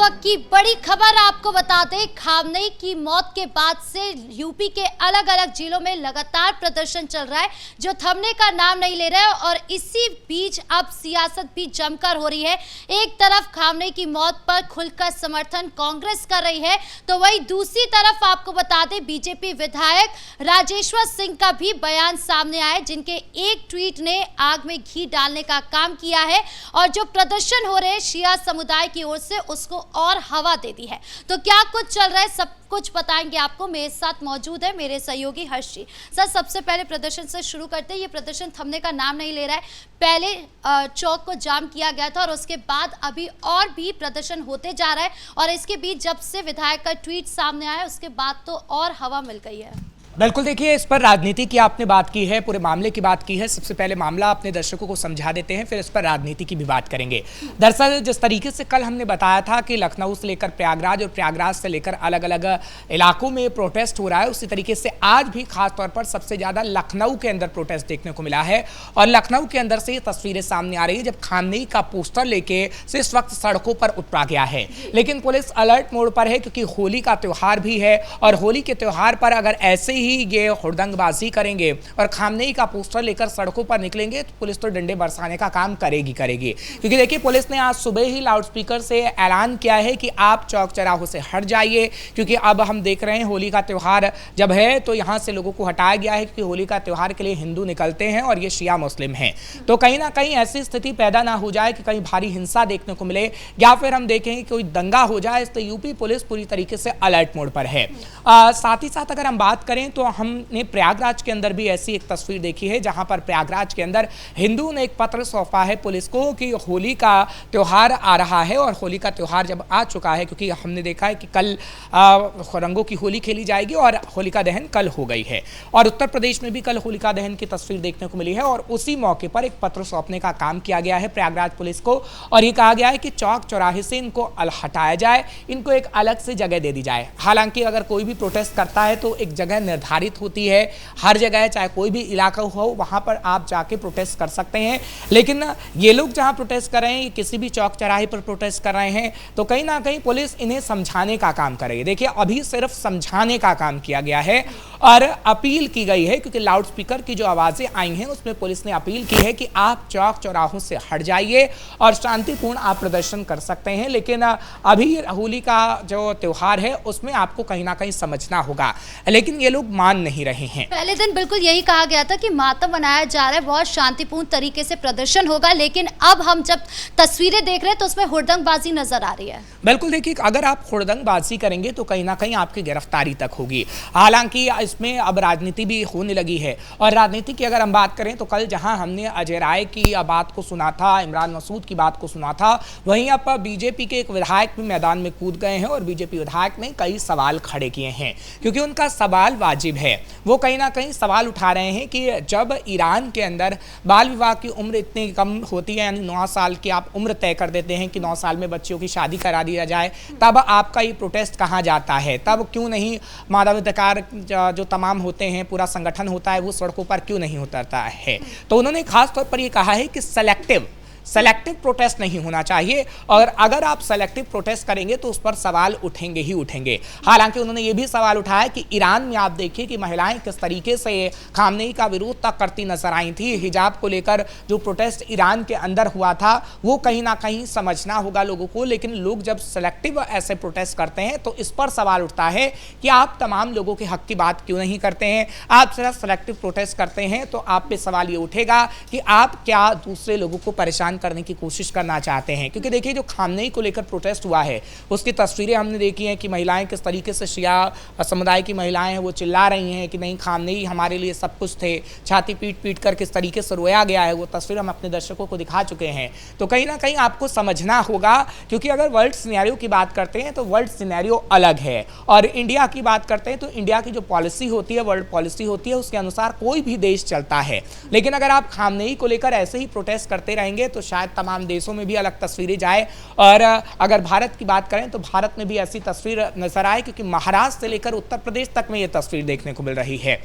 वक्त की बड़ी खबर आपको बता दें, खामनेई की मौत के बाद से यूपी के अलग अलग जिलों में लगातार प्रदर्शन चल रहा है जो थमने का नाम नहीं ले रहा है। और इसी बीच अब सियासत भी जमकर हो रही है। एक तरफ खामनेई की मौत पर खुलकर समर्थन कांग्रेस कर रही है, तो वहीं दूसरी तरफ आपको बता दें बीजेपी विधायक राजेश्वर सिंह का भी बयान सामने आया, जिनके एक ट्वीट ने आग में घी डालने का काम किया है और जो प्रदर्शन हो रहे हैं शिया समुदाय की ओर से उसको और हवा दे दी है। तो क्या कुछ चल रहा है सब कुछ बताएंगे आपको। मेरे साथ मौजूद है मेरे सहयोगी हर्ष जी। सर, सबसे पहले प्रदर्शन से शुरू करते हैं। ये प्रदर्शन थमने का नाम नहीं ले रहा है। पहले चौक को जाम किया गया था और उसके बाद अभी और भी प्रदर्शन होते जा रहा है और इसके बीच जब से विधायक का ट्वीट सामने आया उसके बाद तो और हवा मिल गई है। बिल्कुल, देखिए इस पर राजनीति की आपने बात की है, पूरे मामले की बात की है। सबसे पहले मामला अपने दर्शकों को समझा देते हैं, फिर इस पर राजनीति की भी बात करेंगे। दरअसल जिस तरीके से कल हमने बताया था कि लखनऊ से लेकर प्रयागराज और प्रयागराज से लेकर अलग अलग इलाकों में प्रोटेस्ट हो रहा है, उसी तरीके से आज भी खासतौर पर सबसे ज़्यादा लखनऊ के अंदर प्रोटेस्ट देखने को मिला है। और लखनऊ के अंदर से ये तस्वीरें सामने आ रही है जब खामनेई का पोस्टर लेके से इस वक्त सड़कों पर उतरा गया है। लेकिन पुलिस अलर्ट मोड पर है क्योंकि होली का त्यौहार भी है और होली के त्यौहार पर अगर ऐसे ही ये हुड़दंगबाजी करेंगे और खामनेई का पोस्टर लेकर सड़कों पर निकलेंगे तो पुलिस तो डंडे बरसाने का काम करेगी। क्योंकि देखिए पुलिस ने आज सुबह ही लाउडस्पीकर से ऐलान किया है कि आप चौक चौराहों से हट जाइए, क्योंकि अब हम देख रहे हैं होली का त्यौहार जब है तो यहाँ से लोगों को हटाया गया है, क्योंकि होली का त्यौहार के लिए हिंदू निकलते हैं और ये शिया मुस्लिम हैं। तो कहीं ना कहीं ऐसी स्थिति पैदा ना हो जाए कि कहीं भारी हिंसा देखने को मिले या फिर हम देखें कि कोई दंगा हो जाए, इसलिए यूपी पुलिस पूरी तरीके से अलर्ट मोड पर है। साथ ही साथ अगर हम बात करें तो हमने प्रयागराज के अंदर भी ऐसी एक तस्वीर देखी है जहां पर प्रयागराज के अंदर हिंदू ने एक पत्र सौंपा है पुलिस को कि होली का त्यौहार आ रहा है और होली का त्यौहार जब आ चुका है, क्योंकि हमने देखा है कि कल रंगों की होली खेली जाएगी और होलिका दहन कल हो गई है और उत्तर प्रदेश में भी कल होलिका दहन की तस्वीर देखने को मिली है और उसी मौके पर एक पत्र सौंपने का काम किया गया है प्रयागराज पुलिस को और ये कहा गया है कि चौक चौराहे से इनको हटाया जाए, इनको एक अलग से जगह दे दी जाए। हालांकि अगर कोई भी प्रोटेस्ट करता है तो एक जगह निर्धारित होती है, हर जगह चाहे कोई भी इलाका हो वहां पर आप जाके प्रोटेस्ट कर सकते हैं। लेकिन ये लोग जहां प्रोटेस्ट कर रहे हैं, किसी भी चौक चौराहे पर प्रोटेस्ट कर रहे हैं, तो कहीं ना कहीं पुलिस इन्हें समझाने का काम कर रही है। देखिए अभी सिर्फ समझाने का काम किया गया है और अपील की गई है, क्योंकि लाउडस्पीकर की जो आवाजें आई हैं उसमें पुलिस ने अपील की है कि आप चौक चौराहों से हट जाइए और शांतिपूर्ण आप प्रदर्शन कर सकते हैं। लेकिन अभी होली का जो त्यौहार है उसमें आपको कहीं ना कहीं समझना होगा, लेकिन ये लोग मान नहीं रहे हैं। पहले दिन बिल्कुल यही कहा गया था कि मातम मनाया जा रहा है, बहुत शांतिपूर्ण तरीके से प्रदर्शन होगा, लेकिन अब हम जब तस्वीरें देख रहे हैं तो उसमें हुड़दंगबाजी नजर आ रही है। बिल्कुल, देखिए अगर आप हुड़दंगबाजी करेंगे तो कहीं ना कहीं आपकी गिरफ्तारी तक होगी। हालांकि इसमें अब राजनीति भी होने लगी है और राजनीति की अगर हम बात करें तो कल जहां हमने अजय राय की बात को सुना था, इमरान मसूद की बात को सुना था, वहीं अब बीजेपी के एक विधायक भी मैदान में कूद गए हैं और बीजेपी विधायक ने कई सवाल खड़े किए हैं, क्योंकि उनका सवाल वाजिब है। वो कहीं ना कहीं सवाल उठा रहे हैं कि जब ईरान के अंदर बाल विवाह की उम्र इतनी कम होती है, यानी 9 साल की आप उम्र तय कर देते हैं कि 9 साल में बच्चियों की शादी करा दिया जाए, तब आपका ये प्रोटेस्ट कहाँ जाता है? तब क्यों नहीं मानवाधिकार जो तमाम होते हैं, पूरा संगठन होता है, वो सड़कों पर क्यों नहीं उतरता है? तो उन्होंने खास तौर पर ये कहा है कि सेलेक्टिव प्रोटेस्ट नहीं होना चाहिए और अगर आप सेलेक्टिव प्रोटेस्ट करेंगे तो उस पर सवाल उठेंगे ही उठेंगे। हालांकि उन्होंने ये भी सवाल उठाया कि ईरान में आप देखिए कि महिलाएं किस तरीके से खामनेई का विरोध तक करती नजर आई थी। हिजाब को लेकर जो प्रोटेस्ट ईरान के अंदर हुआ था वो कहीं ना कहीं समझना होगा लोगों को, लेकिन लोग जब सेलेक्टिव ऐसे प्रोटेस्ट करते हैं तो इस पर सवाल उठता है कि आप तमाम लोगों के हक की बात क्यों नहीं करते हैं? आप सिर्फ सेलेक्टिव प्रोटेस्ट करते हैं तो आप पे सवाल ये उठेगा कि आप क्या दूसरे लोगों को परेशान करने की कोशिश करना चाहते हैं। क्योंकि देखिए जो खामनेई को लेकर प्रोटेस्ट हुआ है उसकी तस्वीरें हमने देखी हैं कि महिलाएं किस तरीके से शिया समुदाय की महिलाएं हैं वो चिल्ला रही हैं कि नहीं खामनेई हमारे लिए सब कुछ थे, छाती पीट पीट कर किस तरीके से रोया गया है, वो तस्वीर हम अपने दर्शकों को दिखा चुके हैं। तो कहीं ना कहीं आपको समझना होगा, क्योंकि अगर वर्ल्ड सिनेरियो की बात करते हैं तो वर्ल्ड सिनेरियो अलग है और इंडिया की बात करते हैं तो इंडिया की जो पॉलिसी होती है, वर्ल्ड पॉलिसी होती है, उसके अनुसार कोई भी देश चलता है। लेकिन अगर आप खामनेई को लेकर ऐसे ही प्रोटेस्ट करते रहेंगे तो शायद तमाम देशों में भी अलग तस्वीरें जाए और अगर भारत की बात करें तो भारत में भी ऐसी तस्वीर नजर आए, क्योंकि महाराष्ट्र से लेकर उत्तर प्रदेश तक में ये तस्वीर देखने को मिल रही है।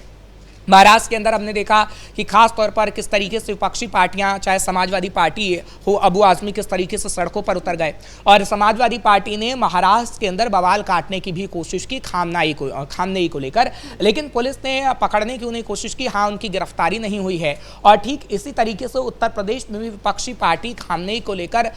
महाराष्ट्र के अंदर हमने देखा कि खास तौर पर किस तरीके से विपक्षी पार्टियां, चाहे समाजवादी पार्टी हो, अबू आजमी किस तरीके से सड़कों पर उतर गए और समाजवादी पार्टी ने महाराष्ट्र के अंदर बवाल काटने की भी कोशिश की खामनेई को लेकर, लेकिन पुलिस ने पकड़ने की उन्हें कोशिश की। हाँ, उनकी गिरफ्तारी नहीं हुई है। और ठीक इसी तरीके से उत्तर प्रदेश में भी विपक्षी पार्टी खामनेई को लेकर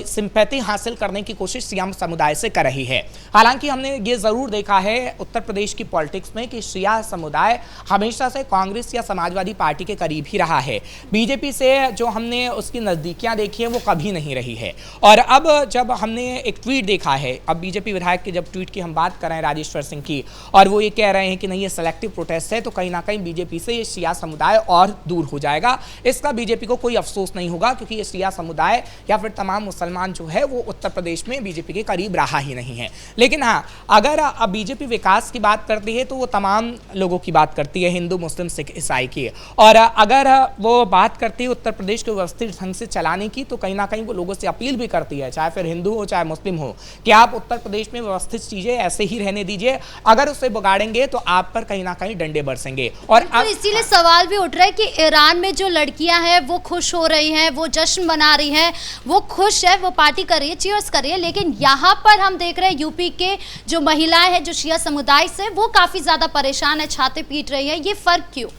सिंपैथी हासिल करने की कोशिश शिया समुदाय से कर रही है। हालांकि हमने ये जरूर देखा है उत्तर प्रदेश की पॉलिटिक्स में कि शिया समुदाय हमेशा से कांग्रेस या समाजवादी पार्टी के करीब ही रहा है। बीजेपी से जो हमने उसकी नज़दीकियां देखी है वो कभी नहीं रही है। और अब जब हमने एक ट्वीट देखा है, अब बीजेपी विधायक के जब ट्वीट की हम बात कर रहे हैं राजेश्वर सिंह की, और वो ये कह रहे हैं कि नहीं ये सेलेक्टिव प्रोटेस्ट है, तो कहीं ना कहीं बीजेपी से ये शिया समुदाय और दूर हो जाएगा। इसका बीजेपी को कोई अफसोस नहीं होगा, क्योंकि ये शिया समुदाय या फिर तमाम मुसलमान जो है वो उत्तर प्रदेश में बीजेपी के करीब रहा ही नहीं है। लेकिन हाँ, अगर अब बीजेपी विकास की बात करती है तो वो तमाम लोगों की बात करती है, हिंदू, मुस्लिम, सिख, ईसाई की। और अगर वो बात करती है उत्तर प्रदेश को व्यवस्थित ढंग से चलाने की, तो कहीं ना कहीं वो लोगों से अपील भी करती है, चाहे फिर हिंदू हो चाहे मुस्लिम हो, कि आप उत्तर प्रदेश में व्यवस्थित चीजें ऐसे ही रहने दीजिए। अगर उसे बिगाड़ेंगे तो आप पर कहीं ना कहीं डंडे बरसेंगे। और अब इसीलिए सवाल भी उठ रहा है कि ईरान में जो लड़कियां हैं वो खुश हो रही हैं, वो जश्न मना रही हैं, वो खुश है, वो पार्टी कर रही है, चीयर्स कर रही है, लेकिन यहाँ पर हम देख रहे हैं यूपी के जो महिलाएं हैं जो शिया समुदाय से, वो काफी ज्यादा परेशान है, छाते पीट रही है। ये फर्क क्यों?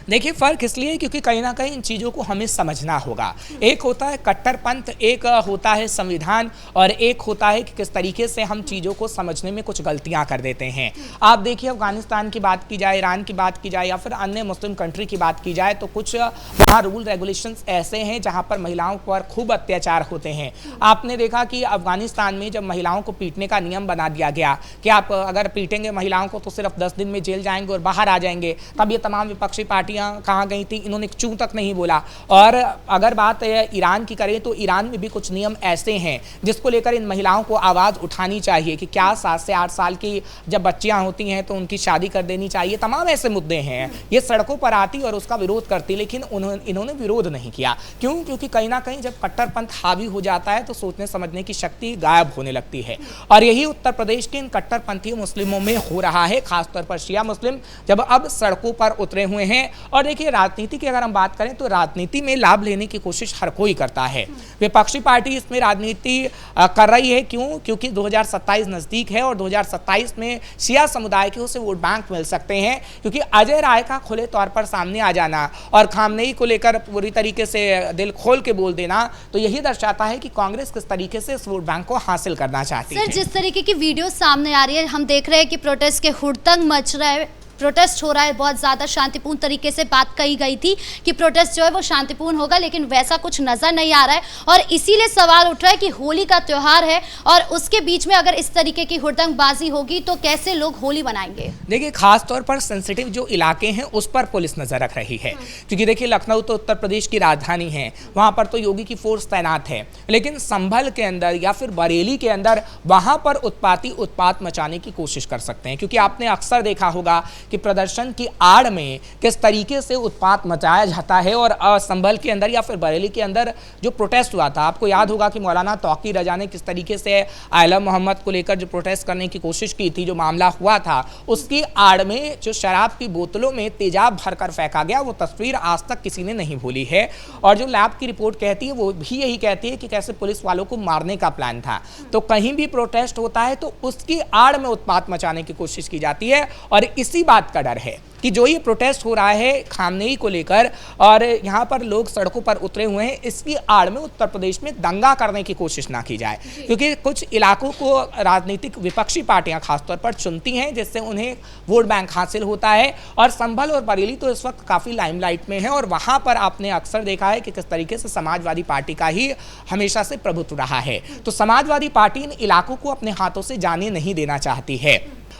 देखिए, फर्क इसलिए क्योंकि कहीं ना कहीं इन चीज़ों को हमें समझना होगा। एक होता है कट्टरपंथ, एक होता है संविधान, और एक होता है कि किस तरीके से हम चीज़ों को समझने में कुछ गलतियां कर देते हैं। आप देखिए, अफगानिस्तान की बात की जाए, ईरान की बात की जाए, या फिर अन्य मुस्लिम कंट्री की बात की जाए, तो कुछ वहाँ रूल रेगुलेशंस ऐसे हैं जहाँ पर महिलाओं पर खूब अत्याचार होते हैं। आपने देखा कि अफगानिस्तान में जब महिलाओं को पीटने का नियम बना दिया गया कि आप अगर पीटेंगे महिलाओं को तो सिर्फ 10 दिन में जेल जाएंगे और बाहर आ जाएंगे, तब ये तमाम विपक्षी पार्टियां कहाँ गई थी? इन्होंने चूं तक नहीं बोला। और अगर बात ईरान की करें तो ईरान में भी कुछ नियम ऐसे हैं जिसको लेकर इन महिलाओं को आवाज़ उठानी चाहिए कि क्या 7 से 8 साल की जब बच्चियां होती हैं तो उनकी शादी कर देनी चाहिए। तमाम ऐसे मुद्दे हैं, ये सड़कों पर आती और उसका विरोध करती, लेकिन इन्होंने विरोध नहीं किया। क्यों? क्योंकि कहीं ना कहीं जब कट्टरपंथ हावी हो जाता है तो सोचने समझने की शक्ति गायब होने लगती है। और यही उत्तर प्रदेश के इन कट्टरपंथी मुस्लिमों में हो रहा है, खासतौर पर शिया मुस्लिम जब अब सड़कों पर उतरे हुए हैं। और देखिए, राजनीति की अगर हम बात करें तो राजनीति में लाभ लेने की कोशिश हर कोई करता है। विपक्षी पार्टी इसमें राजनीति कर रही है। क्यों? क्योंकि 2027 नजदीक है और 2027 में शिया समुदाय के उसे वोट बैंक मिल सकते हैं, क्योंकि अजय राय का खुले तौर पर सामने आ जाना और खामनेई को लेकर पूरी तरीके से दिल खोल के बोल देना, तो यही दर्शाता है कि कांग्रेस किस तरीके से इस वोट बैंक को हासिल करना चाहती है। सर, जिस तरीके की वीडियो सामने आ रही है, हम देख रहे हैं कि प्रोटेस्ट के हुड़दंग मच रहा है, प्रोटेस्ट हो रहा है, बहुत ज़्यादा शांतिपूर्ण तरीके से बात कही गई थी कि प्रोटेस्ट जो है वो शांतिपूर्ण होगा, लेकिन वैसा कुछ नज़र नहीं आ रहा है। और इसीलिए सवाल उठ रहा है कि होली का त्यौहार है और उसके बीच में अगर इस तरीके की हुड़दंगबाजी होगी तो कैसे लोग होली मनाएंगे? देखिए, खास तौर पर सेंसिटिव जो इलाके हैं उस पर पुलिस नजर रख रही है, क्योंकि देखिए लखनऊ तो उत्तर प्रदेश की राजधानी है, वहाँ पर तो योगी की फोर्स तैनात है, लेकिन संभल के अंदर या फिर बरेली के अंदर वहाँ पर उत्पात मचाने की कोशिश कर सकते हैं, क्योंकि आपने अक्सर देखा होगा कि प्रदर्शन की आड़ में किस तरीके से उत्पात मचाया जाता है। और संभल के अंदर या फिर बरेली के अंदर जो प्रोटेस्ट हुआ था, आपको याद होगा कि मौलाना तौकी रजा ने किस तरीके से आलम मोहम्मद को लेकर जो प्रोटेस्ट करने की कोशिश की थी, जो मामला हुआ था, उसकी आड़ में जो शराब की बोतलों में तेजाब भरकर फेंका गया, वो तस्वीर आज तक किसी ने नहीं भूली है। और जो लैब की रिपोर्ट कहती है वो भी यही कहती है कि कैसे पुलिस वालों को मारने का प्लान था। तो कहीं भी प्रोटेस्ट होता है तो उसकी आड़ में उत्पात मचाने की कोशिश की जाती है, और इसी बात का डर है कि जो ये प्रोटेस्ट हो रहा है खामनेई को लेकर और यहाँ पर लोग सड़कों पर उतरे हुए हैं, इसकी आड़ में उत्तर प्रदेश में दंगा करने की कोशिश ना की जाए, क्योंकि कुछ इलाकों को राजनीतिक विपक्षी पार्टियां खासतौर पर चुनती हैं जिससे उन्हें वोट बैंक हासिल होता है। और संभल और बरेली तो इस वक्त काफ़ी लाइमलाइट में है, और वहाँ पर आपने अक्सर देखा है कि किस तरीके से समाजवादी पार्टी का ही हमेशा से प्रभुत्व रहा है। तो समाजवादी पार्टी इन इलाकों को अपने हाथों से जाने नहीं देना चाहती है।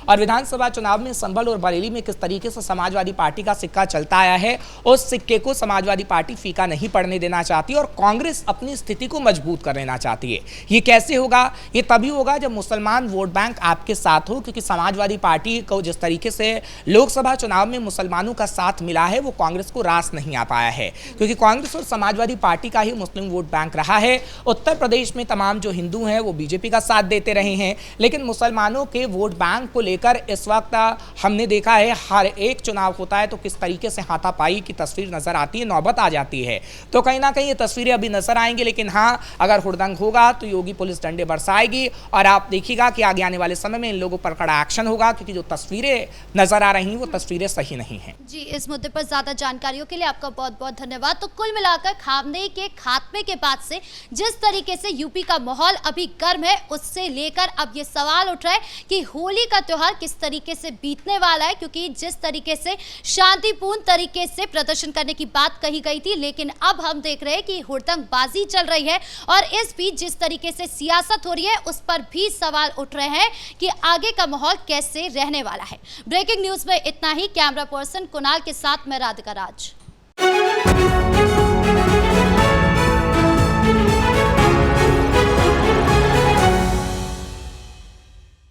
और विधानसभा चुनाव में संभल और बरेली में किस तरीके से समाजवादी पार्टी का सिक्का चलता आया है, उस सिक्के को समाजवादी पार्टी फीका नहीं पड़ने देना चाहती और कांग्रेस अपनी स्थिति को मजबूत कर लेना चाहती है। ये कैसे होगा? ये तभी होगा जब मुसलमान वोट बैंक आपके साथ हो, क्योंकि समाजवादी पार्टी को जिस तरीके से लोकसभा चुनाव में मुसलमानों का साथ मिला है वो कांग्रेस को रास नहीं आ पाया है, क्योंकि कांग्रेस और समाजवादी पार्टी का ही मुस्लिम वोट बैंक रहा है। उत्तर प्रदेश में तमाम जो हिंदू हैं वो बीजेपी का साथ देते रहे हैं, लेकिन मुसलमानों के वोट बैंक को लेकर इस वक्त हमने देखा है हर एक चुनाव होता है तो किस तरीके से हाथापाई की तस्वीर नजर आती है, नौबत आ जाती है। तो कहीं ना कहीं ये तस्वीरें अभी नजर आएंगी, लेकिन हाँ, अगर हुड़दंग होगा तो योगी पुलिस डंडे बरसाएगी और आप देखिएगा कि आगे आने वाले समय में इन लोगों पर कड़ा एक्शन होगा, क्योंकि जो तस्वीरें नजर आ रही हैं वो तस्वीरें सही नहीं हैं। जी, इस मुद्दे पर ज्यादा जानकारियों के लिए आपका बहुत बहुत धन्यवाद। तो कुल मिलाकर खामनेई के खात्मे के बाद से जिस तरीके से यूपी का माहौल अभी गर्म है, उससे लेकर अब ये सवाल उठ रहा है कि होली का त्योहार किस तरीके से बीतने वाला है, क्योंकि जिस तरीके से शांतिपूर्ण तरीके से प्रदर्शन करने की बात कही गई थी, लेकिन अब हम देख रहे हैं कि हुड़दंगबाजी चल रही है और इस बीच जिस तरीके से सियासत हो रही है उस पर भी सवाल उठ रहे हैं कि आगे का माहौल कैसे रहने वाला है। ब्रेकिंग न्यूज में इतना ही। कैमरा पर्सन कुणाल के साथ मैं राधिका राज।